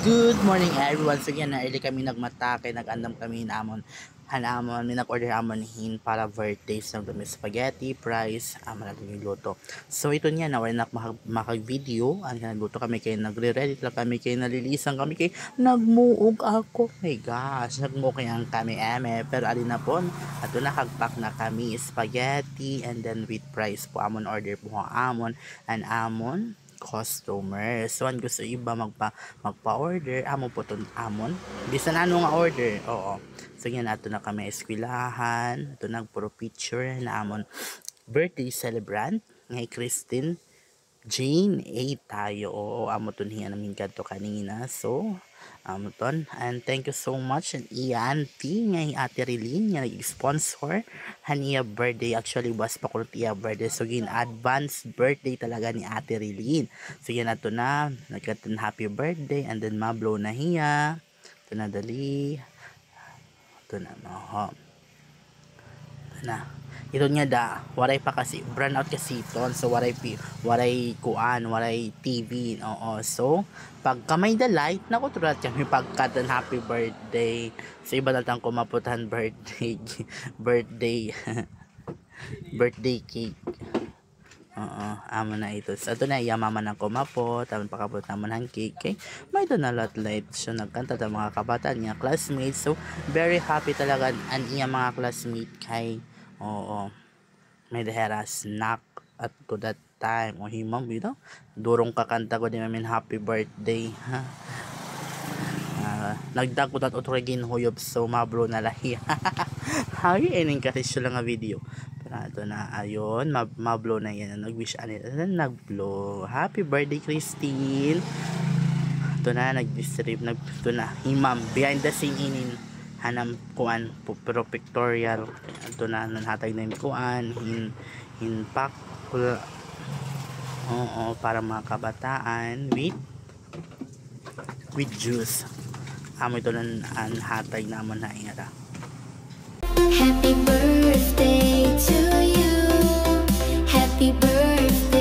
Good morning everyone. So yan na early kami nagmatake, nag-andam kami namon hanamon, may nag-order amon hin para birthdays ng dumi spaghetti, fries, natin yung luto. So ito niya na wala makag-video, ang nagluto kami kay nagre-ready lang kami kay nalilisan kami kay nagmuog ako. My gosh, nagmuog ang kami pero alin na po, ato nakagpack na kami spaghetti and then with fries po amon order po amon and amon customer. So, ang gusto iba magpa-order, amo po ton amon. Bisan ano nga order, oo. So, yan ato na kami eskwelahan, ato nagpuro picture na amon birthday celebrant, ngay Christine Jane A tayo. Oo, amo ton hiya namin kadto kanina. So, amo ton. And thank you so much and auntie ngay Ate Rilin nga nag-sponsor haniya birthday. Actually was pa kuno iya birthday. So gin advance birthday talaga ni Ate Rilin. So yan ato na nagkatan happy birthday and then mablow na hiya. Ito na dali. Ito na no. Ito na. Ito nga da, waray pa kasi, brand out kasi ito. So, waray kuan, waray TV. Oo. So, pag kamay the light, naku, tulat kami pagkatan happy birthday. So, iba natin kumaputan birthday, birthday, birthday cake. Oo, amo na ito. So, ito na, mama na kumapot, tamang pakapot naman ang cake. Okay? May ito na lot light. So, nagkanta ng mga kabataan niya, classmates. So, very happy talaga ang iya mga classmate kay oo. May dahera snack at to that time. O himam, you know? Durong kakanta ko din namin happy birthday. Ha? Nagdagod at utragin huyop so mabro na lahi. Hagi ening kasi siya lang nga video. Pero ito na ayon, mablo na yan. Nag-wish anit. Nag-blow. Happy birthday Christine. Ito na nag-distrib. Ito na himam. Behind the scene inin. Hanam kuan pero pictorial. Ito na nanhatag na yung kuan in pack oo para mga kabataan with juice amo ito na hatag naman na ingata. Happy birthday to you, happy birthday.